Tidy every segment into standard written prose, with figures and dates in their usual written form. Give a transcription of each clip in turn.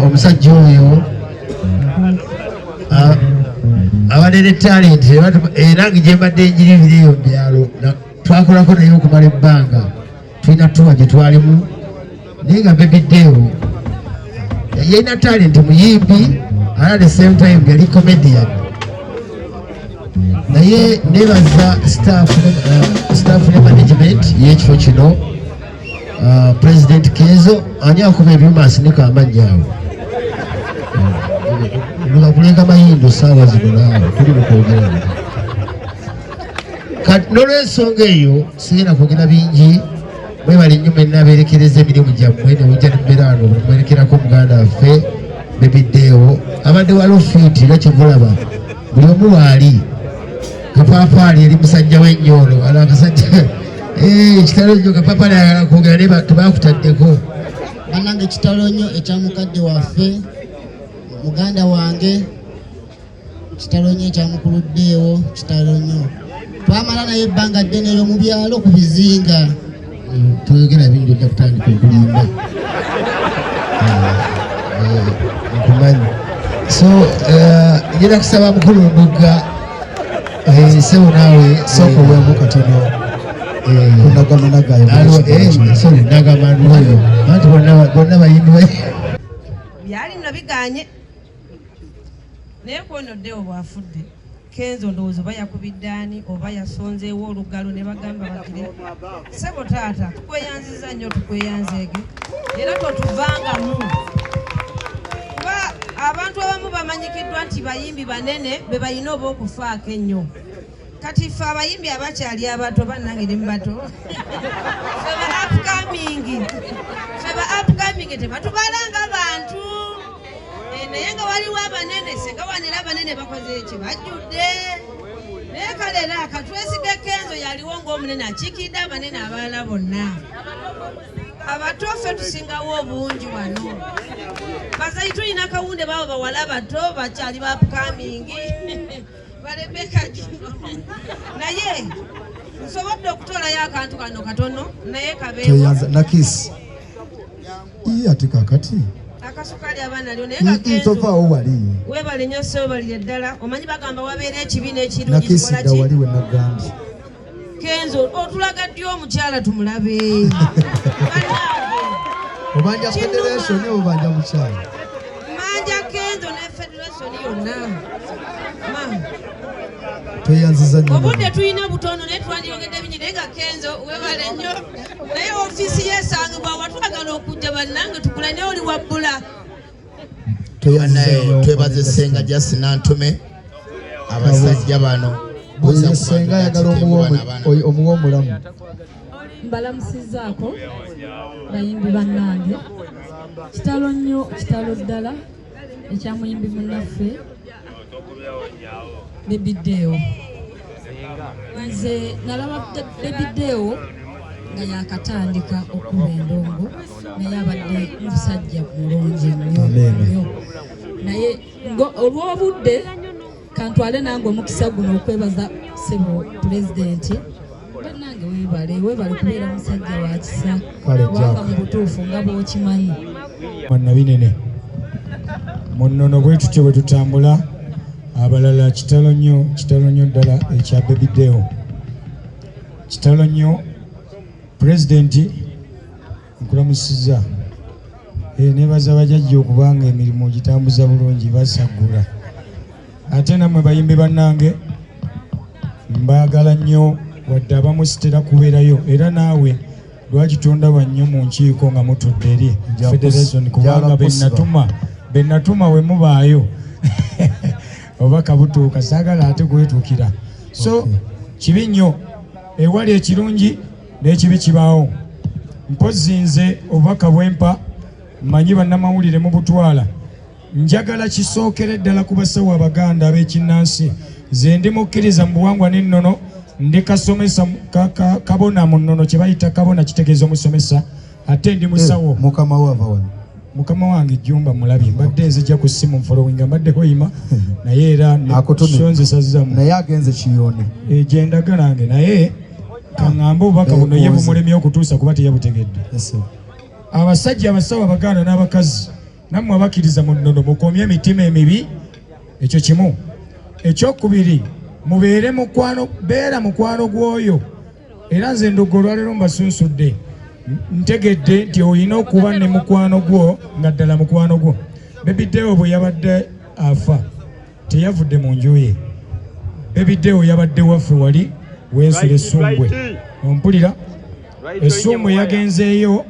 omusajja oyo abalere talent era gye mbadde njiribira eyo byalo twakolako naye okumala ebbanga tulina tuba gye twalimu naye nga Baby Deo yalina talent muyimbi at the same time yali comedian naye nebaza staff ne management y'ekifo kino President Kezo ani akuba ebyuma asinika amannyawo lugakulenga mayindo saawa zino naawe tuli mukwogera kati n'olwensonga eyo sigenda kwogera bingi mwebale nnyo mwenna abeerekereza emirimu gyammwe nemujja nembeerano mwerekerako muganda waffe Baby Deo abadde wali ofiiti era kyevulaba buli omu waali kapaapaali eri musajja w'ennyolo ala akasajja ekitalo nnyo kapaapaali ayagala kwogera naye tebakutaddeko bannange ekitalo nnyo ekya mukadde waffe muganda wange kitalo nnyo ekya mukulu Deo kitalo nnyo twamala naye ebbanga ddene eyo mu byalo ku bizinga tuyogera bingi ojja kutandika okulimba nkumanyi so njera kusaba mukulu Ndugga sebo naawe soko wemu katono nagamano oyo anti bonna bayimbi byali nno biganye naye kwono Deo bwafudde Kenzo ndowooza oba yakubiddaani oba yasonzeewo olugalo ne bagamba bagire sebo taata tukweyanziza nnyo tukweyanzeege era totuvangamu kuba abantu abamu bamanyikiddwa nti bayimbi banene be balina oba okufaako ennyo kati ffe abayimbi abakyali abato bannange ne mubato ffe ba upcoming tebatubalanga bantu naye nga waliwo abanene senga wanera abanene bakoze eki bajjudde naye kale era katwesige Kenzo yaliwo ng'omunene akiikidde abanene abalala bonna abato ffe tusingawo obungi wano bazayi tulina kawunde baabo bawala bato bakyali ba upcoming balebeka gino naye nsobodde okutoolayo akantu kano katono naye kabeewo nakisi ate kakati akasukali abaana lyo naye Kenzo tovaawo wali weebale nnyo sewebalire ddala omanyi bagamba wabeera ekibiina ekirungi nakisi dda wali we nagambye Kenzo otulaga ddi omukyala tumulabe obanja federation obanja mukyala manja Kenzo ne federation yonna tweyanziza nnyo obudde tulina butono naye twandiyongedde bingi naye nga Kenzo weebale nnyo naye ofiisi yesangibwa watwagala okujja bannange tukula naye oli wabbula twebaze Ssenga Nantume abasajja bano Ssenga ayagala omuwa omulamu mbalamusizaako bayimbi bannange kitalo nnyo kitalo ddala ekyamuyimbi munnaffe Baby Deo nze nalaba Baby Deo nga yakatandika okuba endongo naye abadde musajja mulungi nnyo naye olw'obudde kantwale nange omukisa guno okwebaza sebo pulezidenti bannange weebale kubeera musajja wa kisa kubanga mu butuufu nga bw'okimanyi mwanna binene munnono bwe tutyo bwe tutambula abalala kitalo nnyo ddala ekya Baby Deo kitalo nnyo pulezidenti nkulamusiza nebaza bajajja okubanga emirimu gitambuza bulungi basagula ate nammwe bayimbi bannange mbaagala nnyo wadde abamu sitera kubeerayo era naawe lwaki tondaba nnyo mu nkiiko nga mutudde eri federation kubanga benatuma we mubaayo obaka butuuka saagala ate kwetuukira so kibi nnyo ewali ekirungi n'ekibi kibaawo mpozi nze obubaka bwempa mmanyi bannamawulire mu butwala njagala kisookere ddala ku basawo abaganda ab'ekinnansi ze ndi mukkiriza mu buwangwa n'ennono ndi kasomesa kabona mu nnono kye bayita kabona kitegeeza omusomesa ate ndi musawo mukama wange Jjumba mulabi mbadde nzija ku ssimu following mbadde hoyima naye era sonzesazzamu naye agenze kiyone gye ndagalange naye kaŋŋambe obubaka buno ye bumulemye okutuusa kuba teyabutegedde abasajja abasawo abaganda n'abakazi nammwe abakkiriza mu nnono mukomye emitima emibi, ekyo kimu. Ekyokubiri, mubeere mukwano, beera mukwano gw'oyo. Era nze ndoggo olwaleero mbasunsudde, ntegedde nti olina okuba ne mukwano gwo nga ddala mukwano gwo. Baby Deo bwe yabadde afa teyavudde mu nju ye. Baby Deo yabadde waffe wali wensula Essumbwe. Ompulira? Essumbwe yagenzeeyo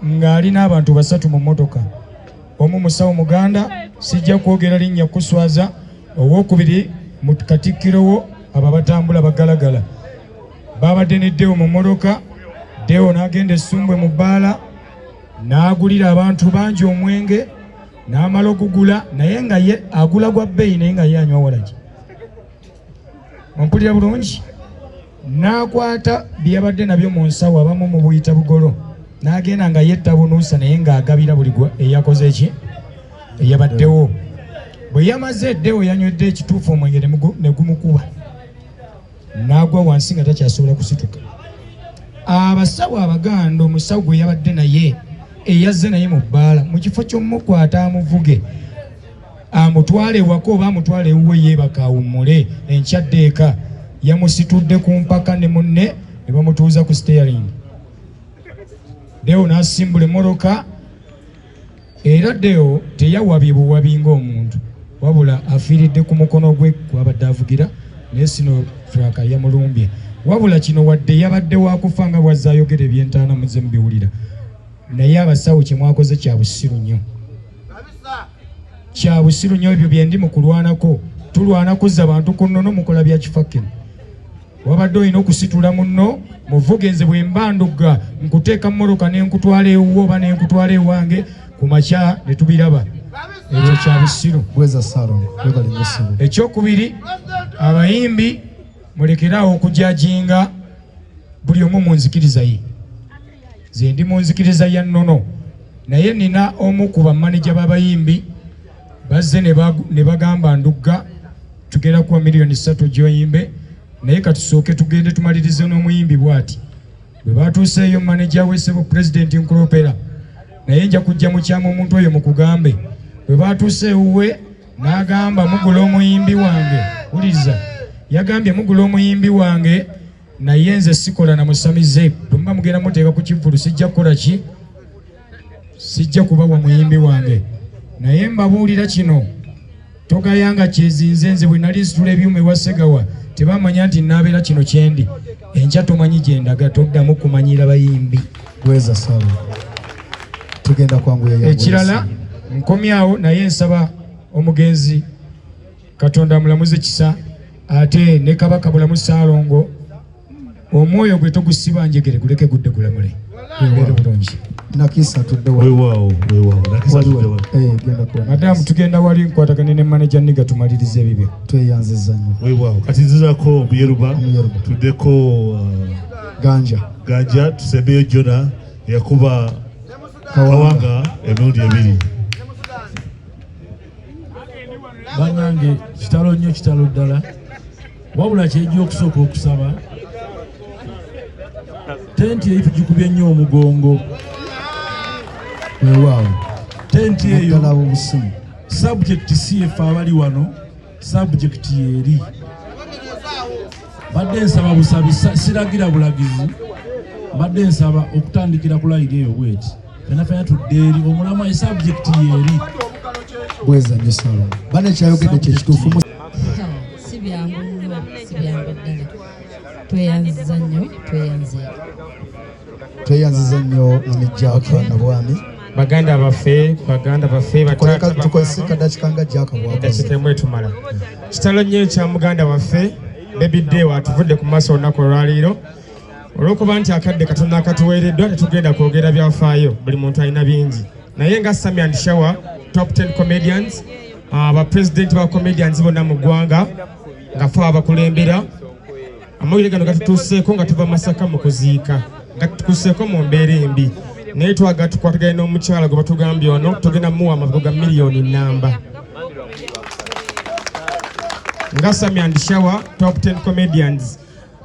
ng'ali n'abantu 3 mu mmotoka. Omu musawo Muganda, sijja kwogera linnya kuswaza. Owookubiri mu Katikkiro wo abo batambula bagalagala. Babadde ne Deo mu mmotoka. Deo n'agenda Essumbwe mu bbaala n'agulira abantu bangi omwenge n'amala okugula, naye nga ye agula gwa bbeeyi naye nga ye anywa walagi. Ompulira bulungi? N'akwata bye yabadde nabyo mu nsawo abamu mu buyita bugolo, n'agenda nga yetta bunuusa naye ng'agabira buli gwa eyakoze eki eyabaddewo. Bwe yamaze Deo yanywedde ekituufu omwenge ne gumukuba, n'agwa wansi nga takyasobola kusituka. Abasawo Abaganda omusawo gwe yabadde naye eyazze naye mu bbaala mu kifo ky'omukwata amuvuge amutwale ewaka oba amutwale ewuwe yeebaka awummule, enkyadde eka yamusitudde ku mpaka ne munne ne bamutuuza ku steering. Deo n'asimbula emmotoka, era Deo teyawabye buwabi ng'omuntu, wabula afiiridde ku mukono gwe gw'abadde avugira, naye sino traka yamulumbye. Wabula kino wadde yabadde wakufa nga bw'azzaayogera ebyentaana muze mubiwulira, naye abasawo kye mwakoze kya busiru nnyo. Kya busiru nnyo ebyo bye ndi mu kulwanako. Tulwana kuzza bantu ku nnono, mukola bya kifakkino. Wabadde olina okusitula munno, muvuge nze bwe mba ndugga nkuteeka mmoloka ne nkutwala ewuwo oba ne nkutwala ewange, ku makya ne tubiraba. Ekyo kya busiru. Ekyokubiri, abayimbi mulekerawo okujajinga buli omu mu nzikiriza ye. Nze ndi mu nzikiriza ya nnono, naye nina omu ku bamaneja b'abayimbi bazze ne bagamba ndugga tugenda kuwa $3,000,000 gy'oyimbe, naye katusooke tugende tumalirize n'omuyimbi bw'ati. Bwe batuuseeyo maneja w'essebo Pulezidenti Nkulopera, naye nja kujja mu kyama omuntu oyo mukugambe. Bwe batuuse ewuwe n'agamba mugula omuyimbi wange, wuliriza, yagambye mugula omuyimbi wange, naye nze sikola na musamize, bwe muba mugenda muteeka ku kivulu sijja kukola ki? Sijja kubawa muyimbi wange. Naye mbabuulira kino, togayanga kyezinze nze bwe nali nsitula ebyuma ewa Ssegawa tebamanya nti naabeera kino kyendi. Enkya tomanyi gye ndaga, toddamu kumanyira bayimbi. Gweza salo. Tugenda kwangu ya ekirala nkomyawo, naye nsaba omugenzi Katonda mulamuze kisa ate ne Kabaka bulamu Ssaalongo, omwoyo gwe togusiba njegere guleke gudde gulamule. Gweweere bulungi. Nakisa tudde weewaawo nakisa tudde wa. Genda kwa. Madamu tugenda wali nkwatagane ne manager niga tumalirize ebibyo. Tweyanziza nnyo. Weewaawo kati nzizako Muyeruba tuddeko Ganja tusembeyo Jona yakuba Kawanga emirundi 2. Bannange kitalo nnyo, kitalo ddala, wabula kyejja okusooka okusaba tenti eyo tugikubye nnyo omugongo. Weewaawo. Tenti eyo subject si efe abali wano, subject yeri. Badde nsaba busabi, siragira bulagizi, badde nsaba okutandikira ku layiri eyo bweti. Fenafena tudde eri omulamu subject yeri. Bweza nnyo salo. Bane kyayogedde kye kituufu. Si byangu nnyo, si byangu ddala. Tweyanziza nnyo, tweyanziza nnyo emijjaaka na bwami. Baganda baffe batata tukozeseka dakika nga jjaaka bwakitemu etumala. Kitalo nnyo ekya muganda waffe Baby Deo atuvudde ku maaso olunaku olwaleero. Olw'okuba nti akadde Katonda akatuweereddwa tetugenda kwogera byafaayo, buli muntu alina bingi. Naye nga Sammy and Shower top 10 comedians, abapresidenti ba comedians bonna mu ggwanga nga ffe abakulembera, amawulire gano gatutuuseeko nga tuva Masaka mu kuziika, gatutuuseeko mu mbeera embi, naye twagala tukwatagane n'omukyala gwe batugambye wano tugenda muwa amavugo ga $1,000,000 nnamba. Nga Sammy and Shower top 10 comedians,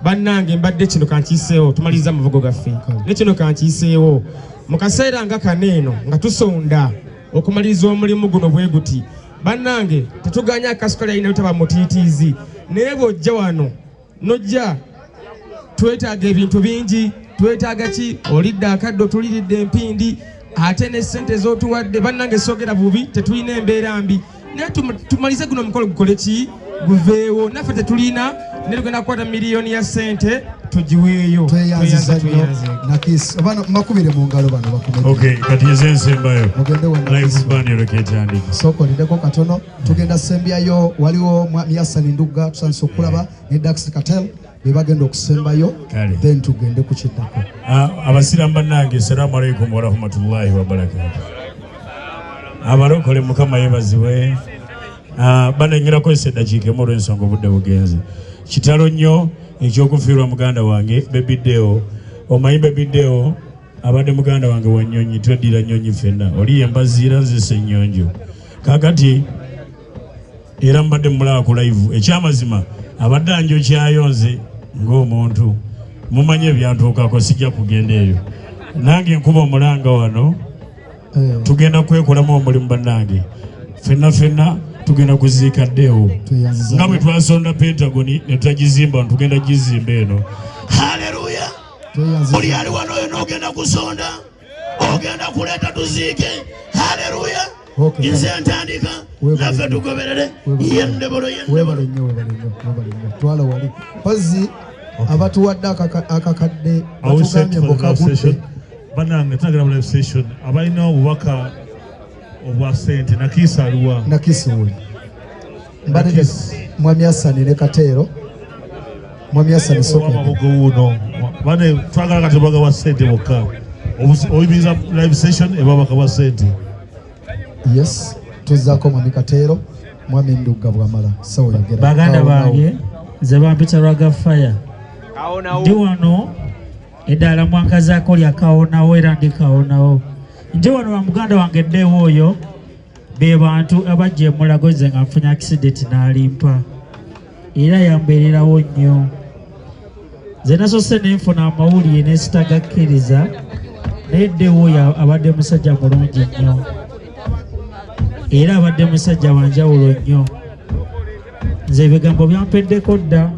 bannange mbadde kino kankiiseewo tumaliriza amavugo gaffe, ne kino kankiiseewo mu kaseera nga kaneeno nga tusonda okumaliriza omulimu guno bwe guti. Bannange tetuganya akasukali alina butaba mutiitiizi naye bw'ojja wano nojja twetaaga ebintu bingi. Twetaaga ki? Olidde akaddo, tuliridde empindi, ate ne ssente z'otuwadde. Bannange soogera bubi, tetulina embeera mbi naye tumalize guno omukolo gukole ki? Guveewo. Naffe tetulina ne tugenda kukwata miliyoni ya ssente tugiweeyo. Tweyanziza nnyo Nakisi. Abana makubire mu ngalo bano bakomeye. Okay, kati yeze nsembayo. Live band yoleketandika. Soko lideko katono. Tugenda sembyayo waliwo Mwami Hassan Ndugga tusanze okulaba ne Dax Cartel bebagenda okusembayo then tugende ku kiddako. Abasiramu bannange assalamu alaikum wa rahmatullahi wa barakatuh. Abalokole Mukama yebaziwe. Banengera ko eseddakiika emu olw'ensonga obudde bugenze. Kitalo nnyo ekyokufiirwa muganda wange Baby Deo. Omanyi Baby Deo abadde muganda wange wa nnyonyi, tweddira nnyonyi ffenna. Oli yembaziira nze ssennyonjo. Kaakati era mbadde mulaba ku live. Ekyamazima abadde anjokyayo nze ng'omuntu. Mumanye ebyantuukako sijja kugenda eyo. Nange nkuba omulanga wano tugenda kwekolamu omulimu bannange. Ffenna tugenda kuziika Deo. Nga bwe twasonda Pentagoni ne tutagizimba tugenda gizimba eno. Haleluya! Buli ali wano oyo n'ogenda kusonda, ogenda kuleeta tuziike. Haleluya! Nze ntandika naffe tugoberere yendebolo webale nnyo. Twala wali mpozzi abatuwadde akakadde batugambye mbokagudde. Bannange tunagenda mu live session abalina obubaka obwa ssente Nakisi aliwa? Nakisi we mbadde Mwami Hassan ne Kateero. Mwami Hassan soko amabugo wuno bane twagala kati bagawa ssente bokka oyimiza live session ebabaka bwa ssente. Yes, tuzaako Mwami Kateero Mwami Ndugga bwamala sawa yagera. Baganda bange nze bampita Rwagafaya ndi wano eddala mwankazaako lyakawonawo era ndikawonawo. Ndi wano wa muganda wange Deo oyo be bantu abajja emulago nze nga nfunye accident n'alimpa era yambeererawo nnyo. Nze nasoose nenfuna amawulire nesitagakkiriza naye Deo oyo abadde musajja mulungi nnyo era abadde musajja wanjawulo nnyo. Nze ebigambo byampeddeko dda